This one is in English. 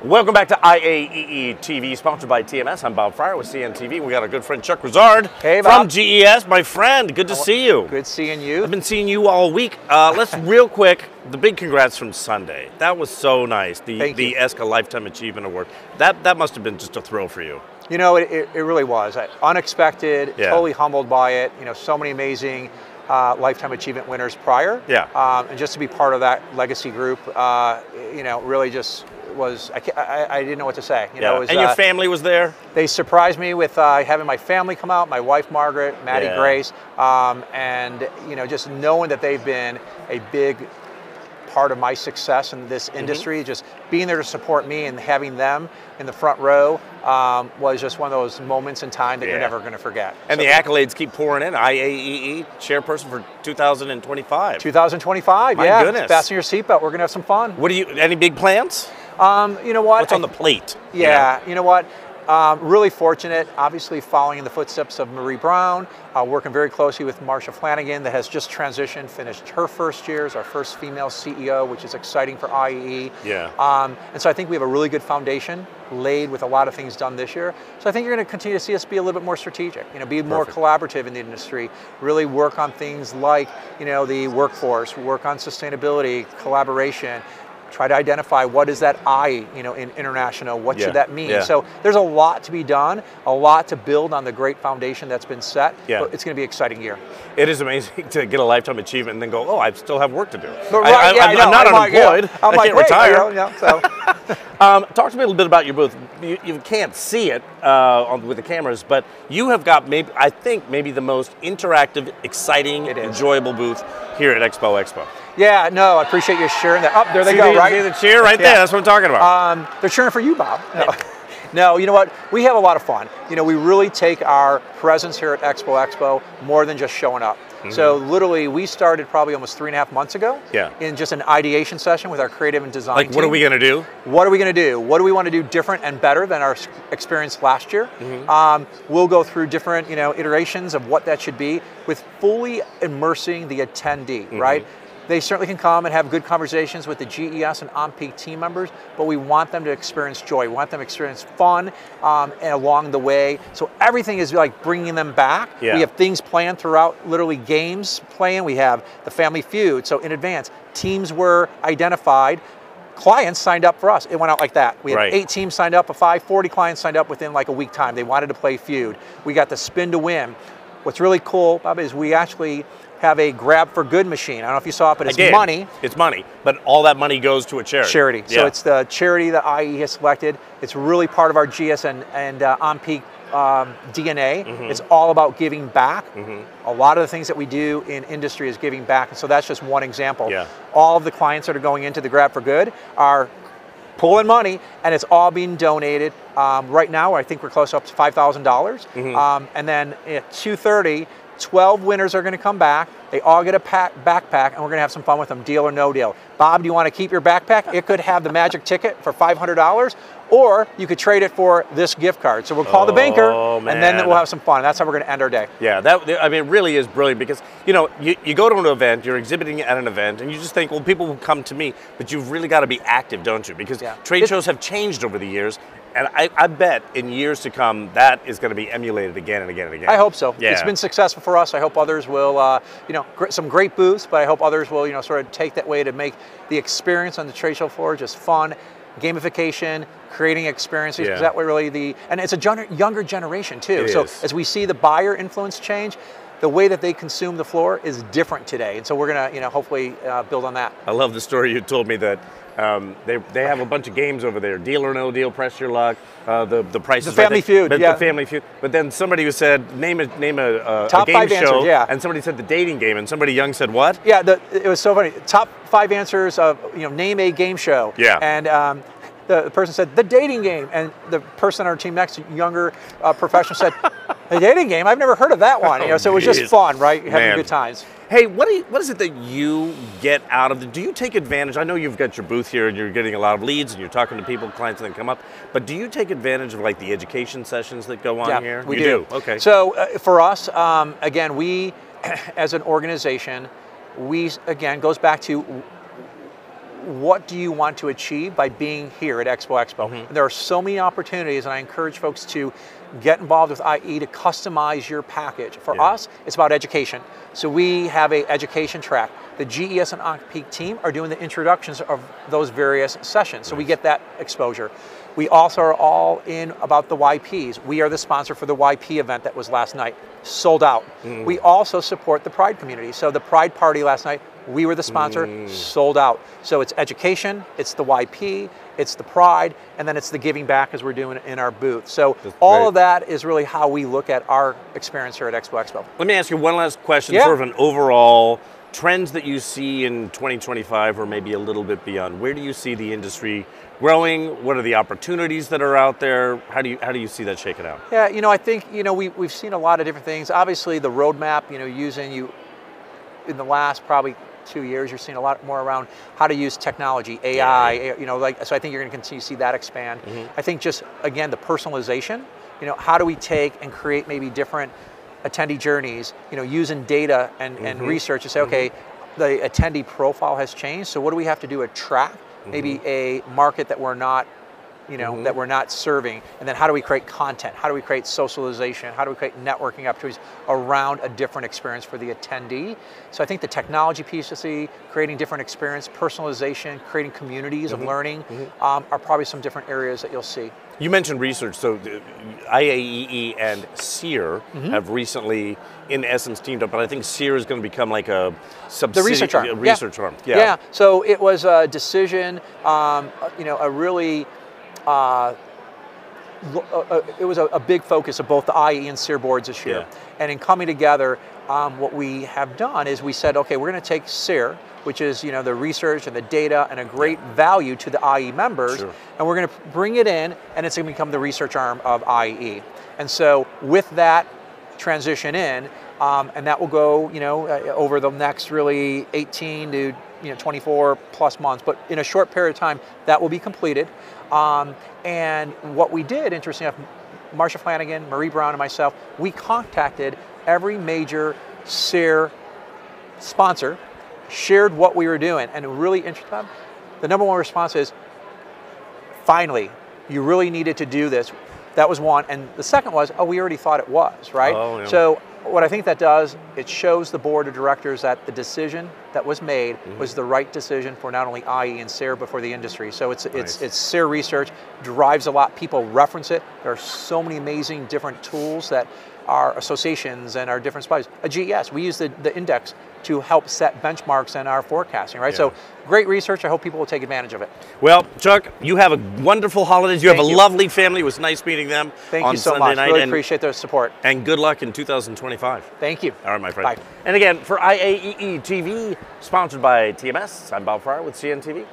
Welcome back to IAEE TV, sponsored by TMS. I'm Bob Fryer with CNTV. We got our good friend Chuck Grouzard from GES. My friend, good to see you. Good seeing you. I've been seeing you all week. Let's real quick, the big congrats from Sunday. That was so nice. The ESCA Lifetime Achievement Award. That must have been just a thrill for you. You know, it really was. Unexpected, totally humbled by it. You know, so many amazing Lifetime Achievement winners prior. And just to be part of that legacy group, you know, really just was, I didn't know what to say. You know, it was, and your family was there? They surprised me with having my family come out, my wife Margaret, Maddie Grace, and you know, just knowing that they've been a big part of my success in this industry, just being there to support me and having them in the front row was just one of those moments in time that you're never going to forget. And so, the accolades keep pouring in. IAEE chairperson for 2025. 2025, My goodness. Fasten your seatbelt. We're going to have some fun. What do you? Any big plans? You know what? What's on the plate? You know what? Really fortunate, obviously following in the footsteps of Marie Brown, working very closely with Marsha Flanagan that has just transitioned, finished her first year as our first female CEO, which is exciting for IAEE. And so I think we have a really good foundation laid with a lot of things done this year. So I think you're going to continue to see us be a little bit more strategic, you know, be more collaborative in the industry, really work on things like, you know, the workforce, work on sustainability, collaboration, try to identify what is that I, you know, in international, what should that mean? So there's a lot to be done, a lot to build on the great foundation that's been set. But it's going to be an exciting year. It is amazing to get a lifetime achievement and then go, oh, I still have work to do. I'm not unemployed. I can't retire. Talk to me a little bit about your booth. You can't see it with the cameras, but you have got maybe, I think, maybe the most interactive, exciting, enjoyable booth here at Expo. Yeah, no, I appreciate you sharing that. There they go, right? See the cheer right there? That's what I'm talking about. They're cheering for you, Bob. No, you know what? We have a lot of fun. You know, we really take our presence here at Expo more than just showing up. So literally, we started probably almost 3.5 months ago in just an ideation session with our creative and design team. What are we going to do? What are we going to do? What do we want to do different and better than our experience last year? We'll go through different, you know, iterations of what that should be with fully immersing the attendee, right? They certainly can come and have good conversations with the GES and on-peak team members, but we want them to experience joy. We want them to experience fun along the way. So everything is like bringing them back. We have things planned throughout, literally games playing. We have the Family Feud. So in advance, teams were identified. Clients signed up for us. It went out like that. We had 8 teams signed up, 40 clients signed up within like a week time. They wanted to play Feud. We got the spin to win. What's really cool, Bob, is we actually have a grab for good machine. I don't know if you saw it, but it's money. It's money, but all that money goes to a charity. So it's the charity that IAEE has selected. It's really part of our GS and on-peak DNA. It's all about giving back. A lot of the things that we do in industry is giving back, and so that's just one example. All of the clients that are going into the grab for good are pulling money, and it's all being donated. Right now, I think we're close up to $5,000. And then at 2:30, 12 winners are going to come back. They all get a backpack, and we're going to have some fun with them, deal or no deal. Bob, do you want to keep your backpack? It could have the magic ticket for $500, or you could trade it for this gift card. So we'll call the banker, and then we'll have some fun. That's how we're going to end our day. Yeah, I mean, it really is brilliant because, you know, you go to an event, you're exhibiting at an event, and you just think, well, people will come to me, but you've really got to be active, don't you? Because trade shows have changed over the years, and I bet in years to come, that is going to be emulated again and again and again. I hope so. It's been successful for us. I hope others will, you know, some great booths, but I hope others will, you know, sort of take that way to make the experience on the trade show floor just fun, gamification, creating experiences, because that way really and it's a younger generation too. So as we see the buyer influence change, the way that they consume the floor is different today. And so we're going to, you know, hopefully build on that. I love the story you told me that they have a bunch of games over there. Deal or no deal, press your luck, the prices. The Family Feud, The Family Feud. But then somebody who said, name a top game 5 show, answers, and somebody said the dating game, and somebody young said what? Yeah, it was so funny. Top 5 answers of, you know, name a game show. And the person said, the dating game. And the person on our team next, younger professional, said, the dating game? I've never heard of that one. You know, so it was just fun, right? Having good times. Hey, what is it that you get out of it? Do you take advantage? I know you've got your booth here and you're getting a lot of leads and you're talking to people, clients that come up, but do you take advantage of like the education sessions that go on here? We do. Okay. So for us, again, we as an organization, again, goes back to what do you want to achieve by being here at Expo? And there are so many opportunities, and I encourage folks to get involved with IAEE to customize your package. For us, it's about education. So we have an education track. The GES and on-peak team are doing the introductions of those various sessions, so we get that exposure. We also are all in about the YPs. We are the sponsor for the YP event that was last night, sold out. We also support the Pride community. So the Pride party last night, we were the sponsor, sold out. So it's education, it's the YP, it's the Pride, and then it's the giving back as we're doing it in our booth. So all of that is really how we look at our experience here at Expo. Let me ask you one last question, sort of an overall trends that you see in 2025 or maybe a little bit beyond. Where do you see the industry growing? What are the opportunities that are out there? How do you see that shaking out? Yeah, I think, we've seen a lot of different things. Obviously the roadmap, in the last probably 2 years, you're seeing a lot more around how to use technology, AI, so I think you're going to continue to see that expand. I think just, again, the personalization, how do we take and create maybe different attendee journeys, using data and research to say, okay, the attendee profile has changed, so what do we have to do to track maybe a market that we're not that we're not serving, and then how do we create content? How do we create socialization? How do we create networking opportunities around a different experience for the attendee? So I think the technology piece you see, creating different experience, personalization, creating communities of learning are probably some different areas that you'll see. You mentioned research, so IAEE and SEER have recently, in essence, teamed up, but I think SEER is going to become like a subsidiary, the research arm. arm. Yeah, so it was a decision, a really, it was a big focus of both the IAEE and SEER boards this year. And in coming together, what we have done is we said, okay, we're going to take SEER, which is the research and the data and a great value to the IAEE members, and we're going to bring it in, and it's going to become the research arm of IAEE. And so with that transition in, and that will go over the next really 18 to 24 plus months, but in a short period of time that will be completed. And what we did, interestingly enough, Marsha Flanagan, Marie Brown, and myself, we contacted every major SEER sponsor, shared what we were doing, and really interesting. The number one response is, finally, you really needed to do this. That was one, and the second was, oh, we already thought it was, right? So what I think that does, it shows the board of directors that the decision that was made was the right decision for not only IAEE and SEER, but for the industry. So it's SEER research, drives a lot, people reference it. There are so many amazing different tools that our associations and our different suppliers. A GES, we use the index to help set benchmarks in our forecasting, right? So great research, I hope people will take advantage of it. Well, Chuck, you have a wonderful holidays. You have a lovely family. It was nice meeting them Thank you so Sunday much. night. Really appreciate their support. And good luck in 2025. Thank you. All right, my friend. Bye. And again, for IAEE TV, sponsored by TMS, I'm Bob Fryer with CNTV.